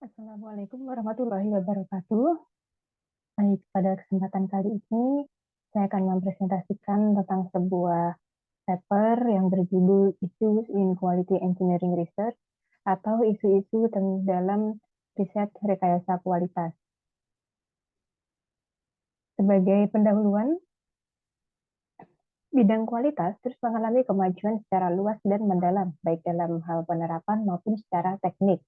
Assalamualaikum warahmatullahi wabarakatuh. Baik, pada kesempatan kali ini saya akan mempresentasikan tentang sebuah paper yang berjudul Issues in Quality Engineering Research atau isu-isu dalam riset rekayasa kualitas. Sebagai pendahuluan, bidang kualitas terus mengalami kemajuan secara luas dan mendalam, baik dalam hal penerapan maupun secara teknik.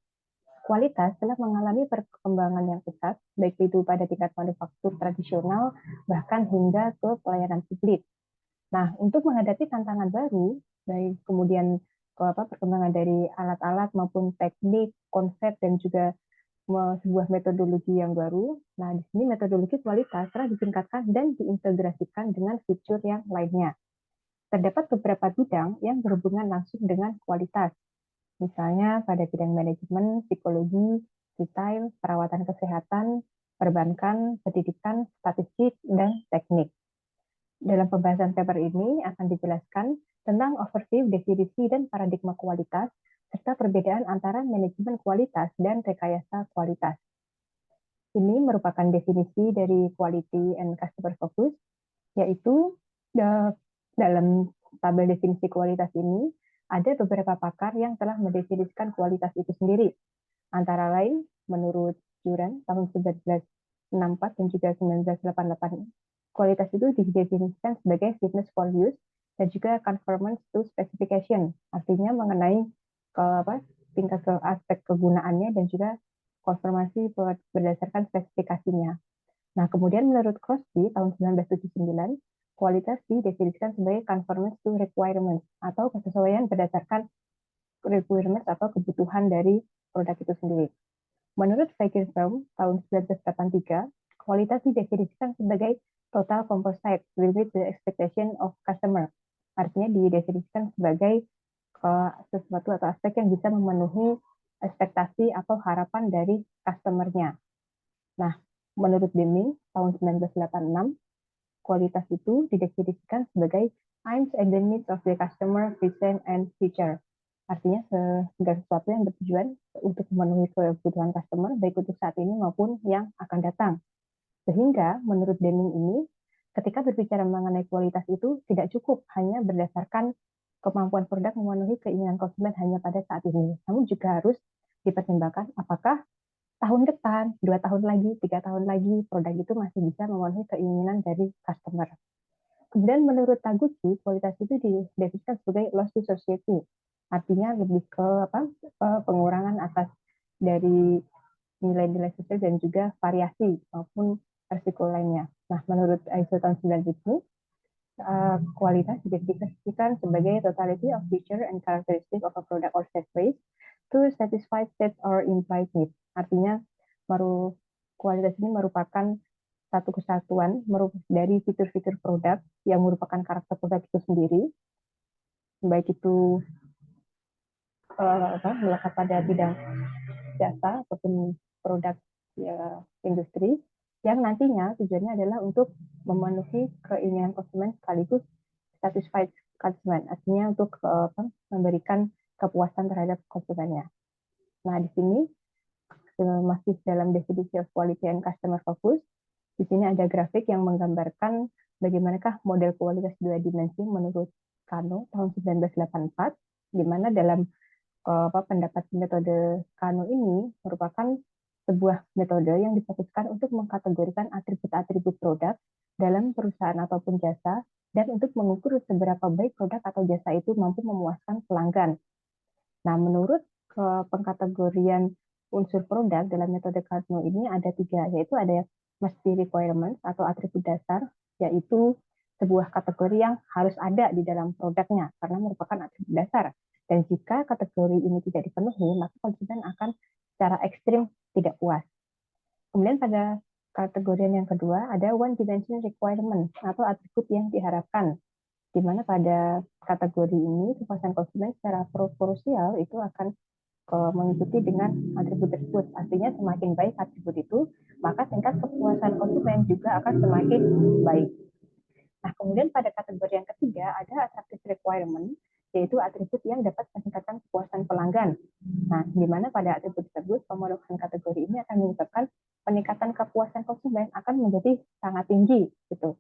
Kualitas telah mengalami perkembangan yang pesat, baik itu pada tingkat manufaktur tradisional, bahkan hingga ke pelayanan publik. Nah, untuk menghadapi tantangan baru, baik kemudian perkembangan dari alat-alat maupun teknik, konsep, dan juga sebuah metodologi yang baru. Nah, di sini metodologi kualitas telah ditingkatkan dan diintegrasikan dengan fitur yang lainnya. Terdapat beberapa bidang yang berhubungan langsung dengan kualitas, misalnya pada bidang manajemen, psikologi, retail, perawatan kesehatan, perbankan, pendidikan, statistik, dan teknik. Dalam pembahasan paper ini akan dijelaskan tentang overview, definisi, dan paradigma kualitas, serta perbedaan antara manajemen kualitas dan rekayasa kualitas. Ini merupakan definisi dari quality and customer focus, yaitu dalam tabel definisi kualitas ini ada beberapa pakar yang telah mendefinisikan kualitas itu sendiri. Antara lain, menurut Juran tahun 1964 dan juga 1988, kualitas itu didefinisikan sebagai fitness for use dan juga conformance to specification, artinya mengenai tingkat ke aspek kegunaannya dan juga konformasi berdasarkan spesifikasinya. Nah, kemudian menurut Crosby tahun 1979, kualitas didefinisikan sebagai conformance to requirements atau kesesuaian berdasarkan requirements atau kebutuhan dari produk itu sendiri. Menurut Fagerbaum tahun 1983, kualitas didefinisikan sebagai total composite with the expectation of customer. Artinya didefinisikan sebagai sesuatu atau aspek yang bisa memenuhi ekspektasi atau harapan dari customer-nya. Nah, menurut Deming tahun 1986, kualitas itu didefinisikan sebagai aims and the needs of the customer, present and future. Artinya segala sesuatu yang bertujuan untuk memenuhi kebutuhan customer, baik untuk saat ini maupun yang akan datang. Sehingga menurut Deming ini, ketika berbicara mengenai kualitas itu tidak cukup hanya berdasarkan kemampuan produk memenuhi keinginan konsumen hanya pada saat ini, namun juga harus dipertimbangkan apakah tahun depan, 2 tahun lagi, 3 tahun lagi, produk itu masih bisa memenuhi keinginan dari customer. Kemudian menurut Taguchi, kualitas itu didefinisikan sebagai loss to society. Artinya lebih ke pengurangan atas dari nilai-nilai sosial dan juga variasi maupun resiko lainnya. Nah, menurut ISO tahun 9000, kualitas didefinisikan sebagai totality of feature and characteristic of a product or service to satisfy state or implied need. Artinya, kualitas ini merupakan satu kesatuan dari fitur-fitur produk yang merupakan karakter produk itu sendiri, baik itu melekat pada bidang jasa ataupun produk ya, industri, yang nantinya tujuannya adalah untuk memenuhi keinginan konsumen sekaligus satisfied konsumen, artinya untuk memberikan kepuasan terhadap konsumennya. Nah, di sini masih dalam definisi of quality and customer focus. Di sini ada grafik yang menggambarkan bagaimanakah model kualitas dua dimensi menurut Kano tahun 1984, di mana dalam pendapat metode Kano ini merupakan sebuah metode yang difokuskan untuk mengkategorikan atribut-atribut produk dalam perusahaan ataupun jasa dan untuk mengukur seberapa baik produk atau jasa itu mampu memuaskan pelanggan. Nah, menurut pengkategorian unsur produk dalam metode Kano ini ada 3, yaitu ada must be requirements atau atribut dasar, yaitu sebuah kategori yang harus ada di dalam produknya karena merupakan atribut dasar. Dan jika kategori ini tidak dipenuhi, maka konsumen akan secara ekstrim tidak puas. Kemudian pada kategori yang kedua ada one dimension requirement atau atribut yang diharapkan, di mana pada kategori ini kepuasan konsumen secara proporsional itu akan mengikuti dengan atribut tersebut. Artinya semakin baik atribut itu, maka tingkat kepuasan konsumen juga akan semakin baik. Nah, kemudian pada kategori yang ketiga ada attractive requirement, yaitu atribut yang dapat meningkatkan kepuasan pelanggan. Nah, di mana pada atribut tersebut, pemenuhan kategori ini akan menyebabkan peningkatan kepuasan konsumen akan menjadi sangat tinggi gitu.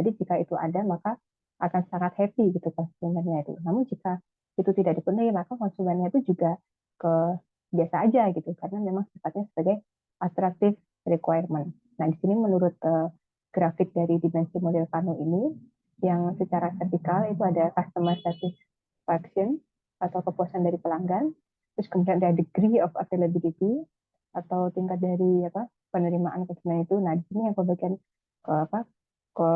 Jadi jika itu ada maka akan sangat happy gitu konsumennya itu. Namun jika itu tidak dipenuhi maka konsumennya itu juga ke biasa aja gitu karena memang sifatnya sebagai attractive requirement. Nah di sini menurut grafik dari dimensi model Kano ini yang secara vertikal itu ada customer satisfaction atau kepuasan dari pelanggan, terus kemudian ada degree of availability atau tingkat dari penerimaan konsumen itu. Nah di sini yang bagian ke ke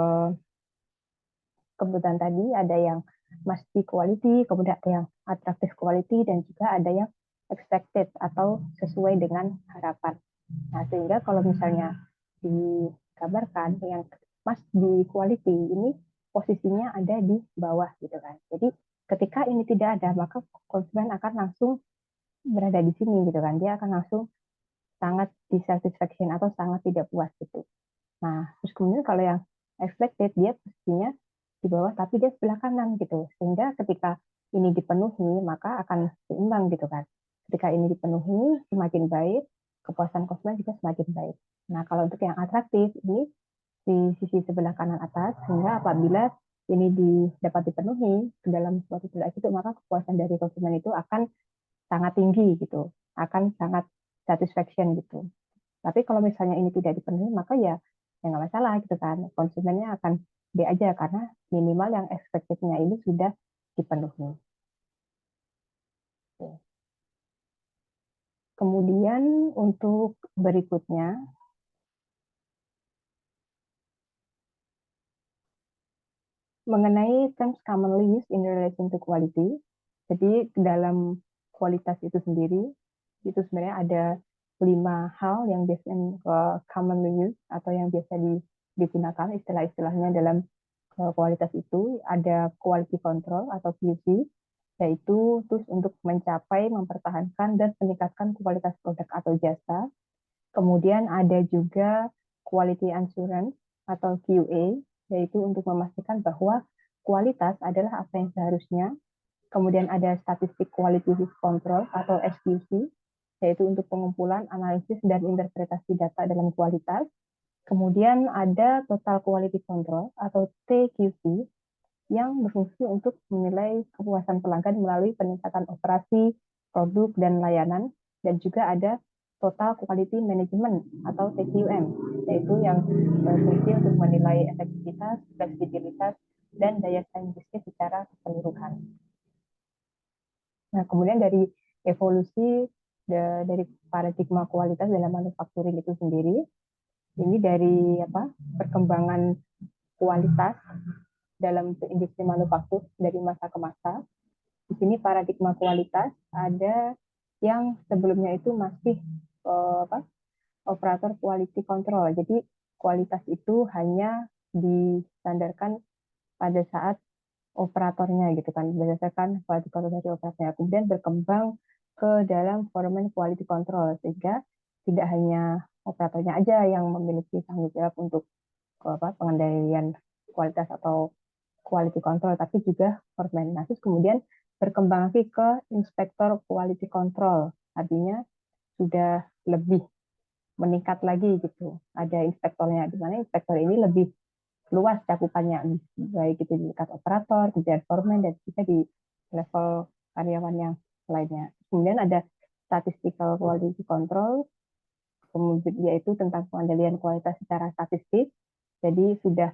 kebutuhan tadi ada yang must be quality, kemudian ada yang attractive quality, dan juga ada yang expected atau sesuai dengan harapan. Nah, sehingga kalau misalnya digambarkan yang must be quality ini posisinya ada di bawah gitu kan. Jadi ketika ini tidak ada, maka konsumen akan langsung berada di sini gitu kan. Dia akan langsung sangat dissatisfaction atau sangat tidak puas gitu. Nah, terus kemudian kalau yang expected dia posisinya di bawah tapi dia sebelah kanan gitu. Sehingga ketika ini dipenuhi maka akan seimbang gitu kan. Ketika ini dipenuhi semakin baik, kepuasan konsumen juga semakin baik. Nah, kalau untuk yang atraktif ini di sisi sebelah kanan atas, sehingga apabila ini dapat dipenuhi ke dalam suatu gelas itu maka kepuasan dari konsumen itu akan sangat tinggi gitu, akan sangat satisfaction gitu. Tapi kalau misalnya ini tidak dipenuhi, maka ya nggak masalah gitu kan. Konsumennya akan B aja karena minimal yang expected-nya ini sudah dipenuhi. Kemudian untuk berikutnya, mengenai terms commonly used in relation to quality. Jadi dalam kualitas itu sendiri, itu sebenarnya ada 5 hal yang biasanya commonly used atau yang biasa digunakan istilah-istilahnya dalam kualitas itu. Ada quality control atau QC, yaitu terus untuk mencapai, mempertahankan, dan meningkatkan kualitas produk atau jasa. Kemudian ada juga quality assurance atau QA, yaitu untuk memastikan bahwa kualitas adalah apa yang seharusnya. Kemudian ada statistic quality control atau SQC, yaitu untuk pengumpulan, analisis, dan interpretasi data dalam kualitas. Kemudian ada total quality control atau TQC, yang berfungsi untuk menilai kepuasan pelanggan melalui peningkatan operasi, produk, dan layanan. Dan juga ada Total Quality Management atau TQM, yaitu yang berfungsi untuk menilai efektivitas, fleksibilitas, dan daya saing bisnis secara keseluruhan. Nah, kemudian dari evolusi dari paradigma kualitas dalam manufacturing itu sendiri, ini dari perkembangan kualitas dalam industri manufaktur dari masa ke masa. Di sini paradigma kualitas ada yang sebelumnya itu masih operator quality control. Jadi kualitas itu hanya distandarkan pada saat operatornya gitu kan, berdasarkan quality control dari operatornya. Kemudian berkembang ke dalam foreman quality control sehingga tidak hanya operatornya aja yang memiliki tanggung jawab untuk pengendalian kualitas atau quality control, tapi juga foreman. Nah, terus kemudian berkembang lagi ke inspektor quality control, artinya sudah lebih meningkat lagi gitu. Ada inspektornya, di mana inspektor ini lebih luas cakupannya, baik itu di tingkat operator, kemudian foreman, dan juga di level karyawan yang lainnya. Kemudian ada statistical quality control, kemudian yaitu tentang pengendalian kualitas secara statistik. Jadi sudah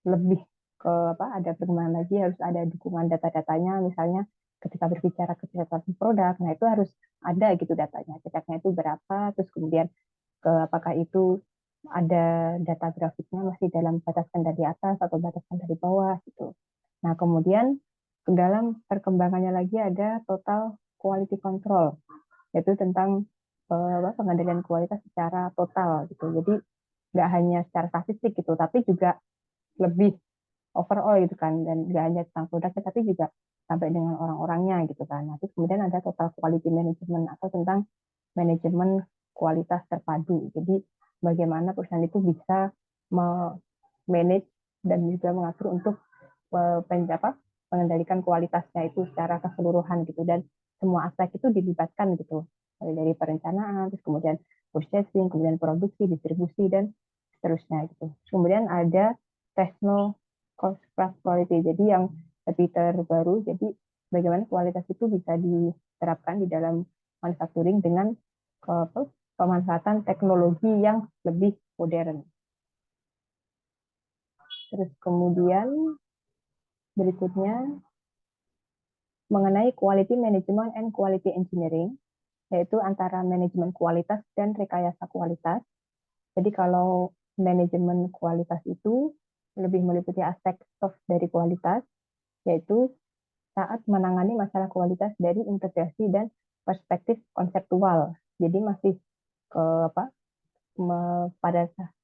lebih ke ada perkembangan lagi, harus ada dukungan data-datanya, misalnya ketika berbicara kecerdasan produk, nah itu harus ada gitu datanya, cecaknya itu berapa, terus kemudian apakah itu ada data grafiknya masih dalam batas dari atas atau batas dari bawah gitu. Nah kemudian ke dalam perkembangannya lagi ada total quality control, yaitu tentang pengendalian kualitas secara total gitu. Jadi nggak hanya secara statistik gitu, tapi juga lebih overall gitu kan, dan nggak hanya tentang produknya tapi juga sampai dengan orang-orangnya gitu kan. Nah, terus kemudian ada total quality management atau tentang manajemen kualitas terpadu. Jadi bagaimana perusahaan itu bisa manage dan juga mengatur untuk mengendalikan kualitasnya itu secara keseluruhan gitu, dan semua aspek itu dilibatkan gitu. mulai dari perencanaan, terus kemudian purchasing, kemudian produksi, distribusi, dan seterusnya gitu. Kemudian ada techno cost plus quality, jadi yang lebih terbaru, jadi bagaimana kualitas itu bisa diterapkan di dalam manufacturing dengan pemanfaatan teknologi yang lebih modern. Terus kemudian berikutnya mengenai quality management and quality engineering, yaitu antara manajemen kualitas dan rekayasa kualitas. Jadi kalau manajemen kualitas itu lebih meliputi aspek soft dari kualitas, yaitu saat menangani masalah kualitas dari integrasi dan perspektif konseptual. Jadi masih ke pada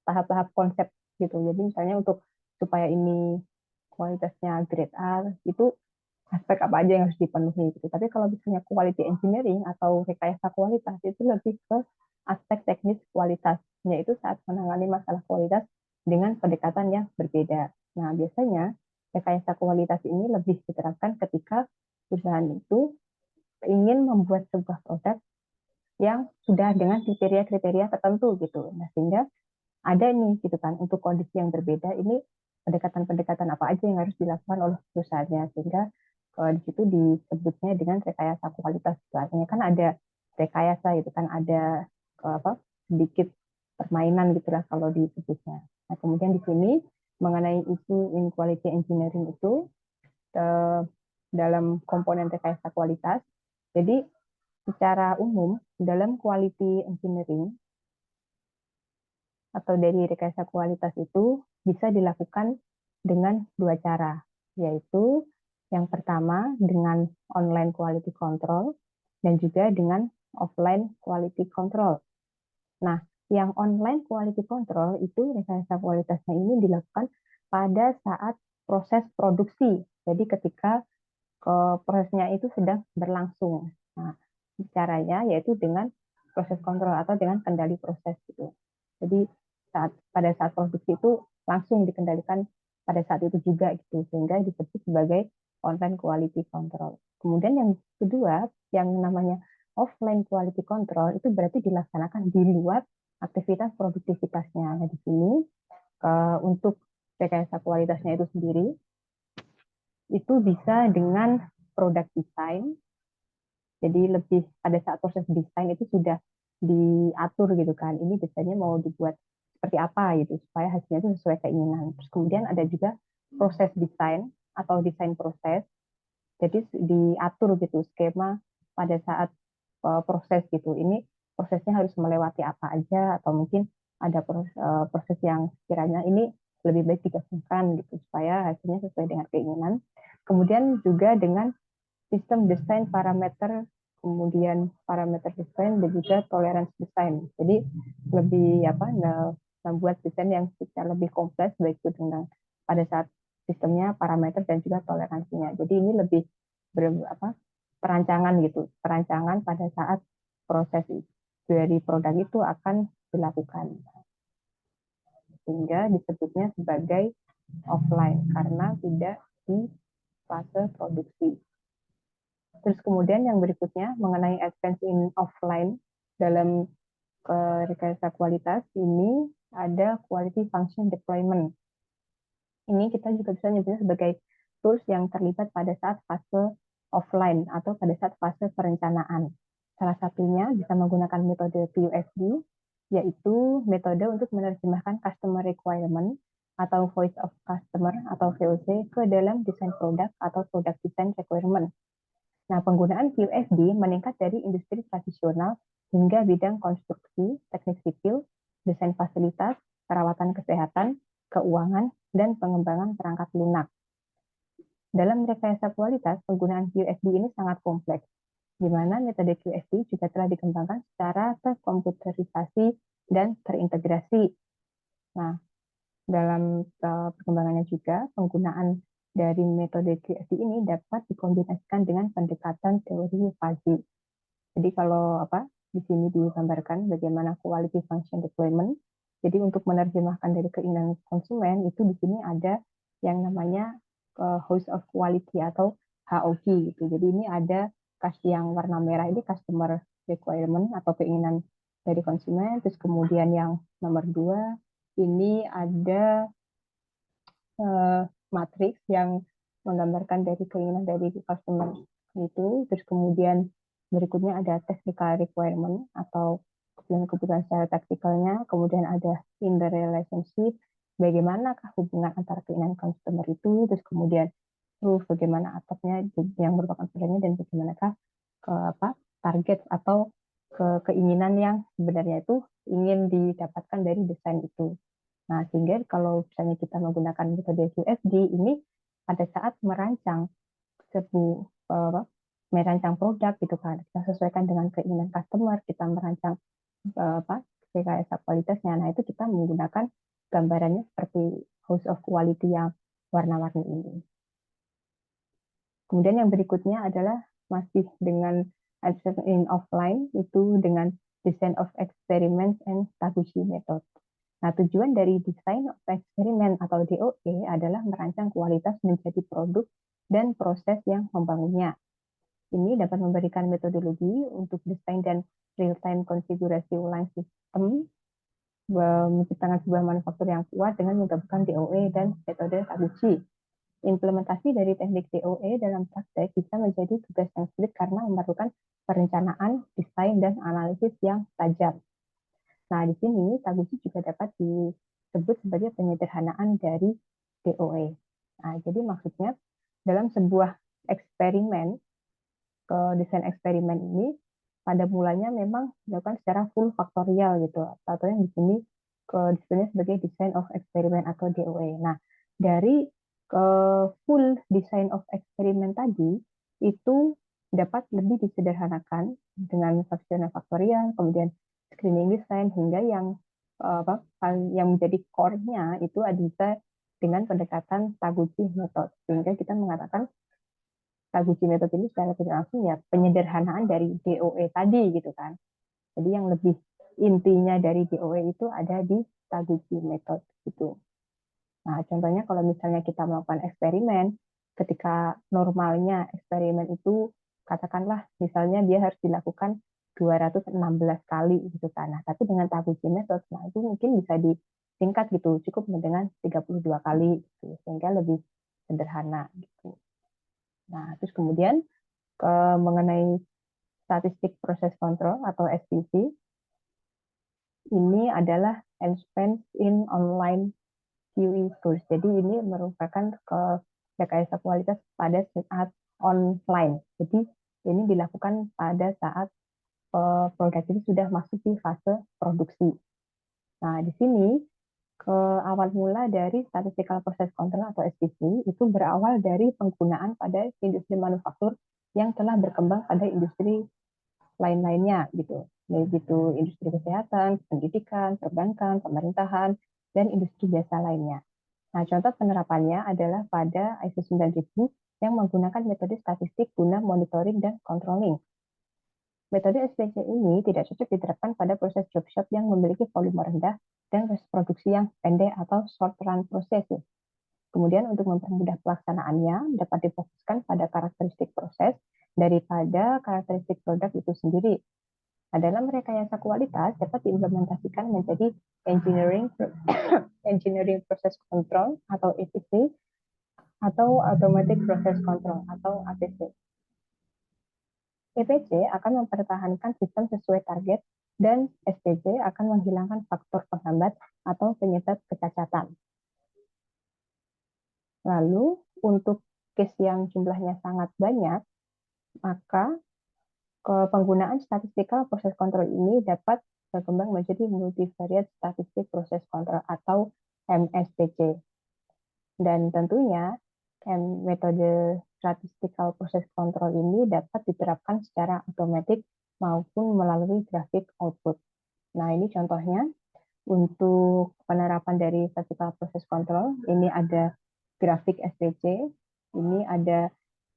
tahap-tahap konsep gitu. Jadi misalnya untuk supaya ini kualitasnya grade A itu aspek apa aja yang harus dipenuhi gitu. Tapi kalau misalnya quality engineering atau rekayasa kualitas itu lebih ke aspek teknis kualitas, yaitu saat menangani masalah kualitas dengan pendekatan yang berbeda. Nah, biasanya rekayasa kualitas ini lebih diterapkan ketika perusahaan itu ingin membuat sebuah produk yang sudah dengan kriteria-kriteria tertentu gitu. Nah, sehingga ada nih gitu kan untuk kondisi yang berbeda ini pendekatan-pendekatan apa aja yang harus dilakukan oleh perusahaannya, sehingga di situ disebutnya dengan rekayasa kualitas. Artinya kan ada rekayasa gitu kan, ada sedikit permainan gitulah kalau disebutnya. Nah, kemudian di sini mengenai isu inequality engineering itu dalam komponen rekayasa kualitas. Jadi secara umum dalam quality engineering atau dari rekayasa kualitas itu bisa dilakukan dengan dua cara, yaitu yang pertama dengan online quality control dan juga dengan offline quality control. Nah, yang online quality control itu rekayasa kualitasnya ini dilakukan pada saat proses produksi. Jadi ketika prosesnya itu sedang berlangsung. Nah, caranya yaitu dengan proses kontrol atau dengan kendali proses gitu. Jadi pada saat produksi itu langsung dikendalikan pada saat itu juga gitu, sehingga disebut sebagai online quality control. Kemudian yang kedua, yang namanya offline quality control itu berarti dilaksanakan di luar aktivitas produktivitasnya. Nah, di sini untuk rekayasa kualitasnya itu sendiri itu bisa dengan product design. Jadi lebih pada saat proses desain itu sudah diatur gitu kan. Ini desainnya mau dibuat seperti apa gitu supaya hasilnya itu sesuai keinginan. Terus kemudian ada juga proses desain atau desain proses. Jadi diatur gitu skema pada saat proses gitu. Ini prosesnya harus melewati apa aja atau mungkin ada proses yang sekiranya ini lebih baik digabungkan gitu supaya hasilnya sesuai dengan keinginan. Kemudian juga dengan sistem desain parameter, kemudian parameter desain dan juga tolerance desain. Jadi lebih membuat desain yang secara lebih kompleks baik itu tentang pada saat sistemnya, parameter dan juga toleransinya. Jadi ini lebih perancangan gitu, perancangan pada saat proses dari produk itu akan dilakukan. Sehingga disebutnya sebagai offline karena tidak di fase produksi. Terus kemudian yang berikutnya mengenai advance in offline dalam rekayasa kualitas ini ada quality function deployment. Ini kita juga bisa nyebutnya sebagai tools yang terlibat pada saat fase offline atau pada saat fase perencanaan. Salah satunya bisa menggunakan metode QFD, yaitu metode untuk menerjemahkan customer requirement atau voice of customer atau VOC ke dalam desain produk atau product design requirement. Nah, penggunaan QFD meningkat dari industri tradisional hingga bidang konstruksi, teknik sipil, desain fasilitas, perawatan kesehatan, keuangan, dan pengembangan perangkat lunak. Dalam rekayasa kualitas, penggunaan QFD ini sangat kompleks, di mana metode QFD juga telah dikembangkan secara terkomputerisasi dan terintegrasi. Nah, dalam perkembangannya juga, penggunaan dari metode QFD ini dapat dikombinasikan dengan pendekatan teori fuzzy. Jadi kalau di sini digambarkan bagaimana quality function deployment. Jadi untuk menerjemahkan dari keinginan konsumen itu di sini ada yang namanya house of quality atau HOQ gitu. Jadi ini ada yang warna merah ini customer requirement atau keinginan dari konsumen. Terus kemudian yang nomor 2 ini ada matriks yang menggambarkan dari keinginan dari customer itu. Terus kemudian berikutnya ada technical requirement atau kebutuhan secara taktikalnya. Kemudian ada in the relationship, bagaimanakah hubungan antara keinginan customer itu. Terus kemudian bagaimana atapnya yang merupakan perannya dan bagaimanakah target atau keinginan yang sebenarnya itu ingin didapatkan dari desain itu. Nah, sehingga kalau misalnya kita menggunakan metode QFD ini pada saat merancang merancang produk gitu kan, kita sesuaikan dengan keinginan customer, kita merancang rekayasa kualitasnya. Nah, itu kita menggunakan gambarannya seperti house of quality yang warna-warni ini. Kemudian yang berikutnya adalah masih dengan in offline, itu dengan design of experiments and Taguchi method. Nah, tujuan dari design of experiment atau DOE adalah merancang kualitas menjadi produk dan proses yang membangunnya. Ini dapat memberikan metodologi untuk desain dan real-time konfigurasi ulang sistem, menciptakan sebuah manufaktur yang kuat dengan menggabungkan DOE dan metode Taguchi. Implementasi dari teknik DOE dalam praktek bisa menjadi tugas yang sulit karena memerlukan perencanaan, desain, dan analisis yang tajam. Nah, di sini Taguchi juga dapat disebut sebagai penyederhanaan dari DOE. Nah, jadi maksudnya dalam sebuah eksperimen, desain eksperimen ini pada mulanya memang dilakukan secara full faktorial gitu, atau yang di sini disebutnya sebagai design of experiment atau DOE. Nah, dari full design of experiment tadi itu dapat lebih disederhanakan dengan faktorial, kemudian screening design hingga yang yang menjadi core-nya itu bisa dengan pendekatan Taguchi method. Sehingga kita mengatakan Taguchi method ini secara tidak langsung ya penyederhanaan dari DOE tadi gitu kan. Jadi yang lebih intinya dari DOE itu ada di Taguchi method gitu. Nah, contohnya kalau misalnya kita melakukan eksperimen, ketika normalnya eksperimen itu katakanlah misalnya dia harus dilakukan 216 kali gitu kan. Nah, tapi dengan Taguchi method, nah itu mungkin bisa disingkat gitu, cukup dengan 32 kali gitu, sehingga lebih sederhana gitu. Nah, terus kemudian mengenai statistik proses kontrol atau SPC, ini adalah expense in online QE tools. Jadi ini merupakan rekayasa kualitas pada saat online. Jadi ini dilakukan pada saat produk itu sudah masuk di fase produksi. Nah, di sini ke awal mula dari statistical process control atau SPC itu berawal dari penggunaan pada industri manufaktur yang telah berkembang pada industri lain-lainnya gitu. Yaitu industri kesehatan, pendidikan, perbankan, pemerintahan, dan industri jasa lainnya. Nah, contoh penerapannya adalah pada ISO 9000 yang menggunakan metode statistik guna monitoring dan controlling. Metode SPC ini tidak cocok diterapkan pada proses job shop yang memiliki volume rendah dan proses produksi yang pendek atau short run processes. Kemudian untuk mempermudah pelaksanaannya dapat difokuskan pada karakteristik proses daripada karakteristik produk itu sendiri. Nah, dalam rekayasa kualitas dapat diimplementasikan menjadi engineering process control atau EPC atau automatic process control atau APC. EPC akan mempertahankan sistem sesuai target dan SPC akan menghilangkan faktor penghambat atau penyebab kecacatan. Lalu untuk case yang jumlahnya sangat banyak, maka penggunaan statistical process control ini dapat berkembang menjadi multivariate statistic process control atau MSPC. Dan tentunya metode statistical process control ini dapat diterapkan secara otomatis maupun melalui grafik output. Nah, ini contohnya untuk penerapan dari statistical process control. Ini ada grafik SPC, ini ada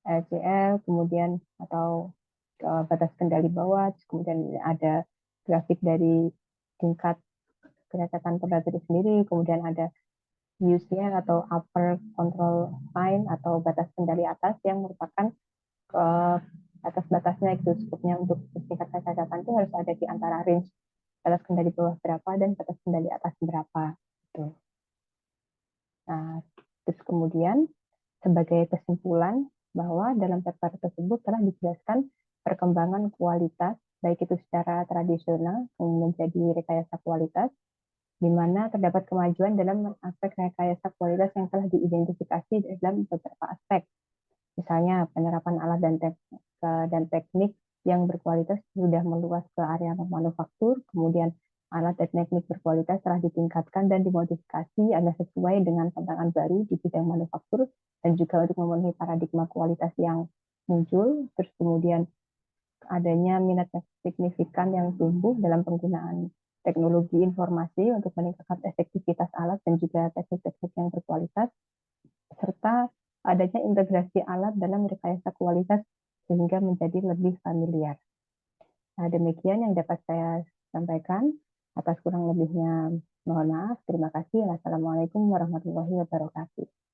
LCL, kemudian atau batas kendali bawah, kemudian ada grafik dari tingkat kecacatan produk itu sendiri, kemudian ada UCL atau upper control line atau batas kendali atas yang merupakan batas-batasnya itu skupnya untuk tingkat kecacatan itu harus ada di antara range batas kendali bawah berapa dan batas kendali atas berapa. Gitu. Nah, terus kemudian sebagai kesimpulan bahwa dalam paper tersebut telah dijelaskan perkembangan kualitas baik itu secara tradisional menjadi rekayasa kualitas, di mana terdapat kemajuan dalam aspek rekayasa kualitas yang telah diidentifikasi dalam beberapa aspek. Misalnya penerapan alat dan teknik yang berkualitas sudah meluas ke area manufaktur, kemudian alat dan teknik berkualitas telah ditingkatkan dan dimodifikasi agar sesuai dengan tantangan baru di bidang manufaktur dan juga untuk memenuhi paradigma kualitas yang muncul. Terus kemudian adanya minat yang signifikan yang tumbuh dalam penggunaan teknologi informasi untuk meningkatkan efektivitas alat dan juga teknik-teknik yang berkualitas, serta adanya integrasi alat dalam rekayasa kualitas sehingga menjadi lebih familiar. Nah, demikian yang dapat saya sampaikan. Atas kurang lebihnya mohon maaf. Terima kasih. Wassalamualaikum warahmatullahi wabarakatuh.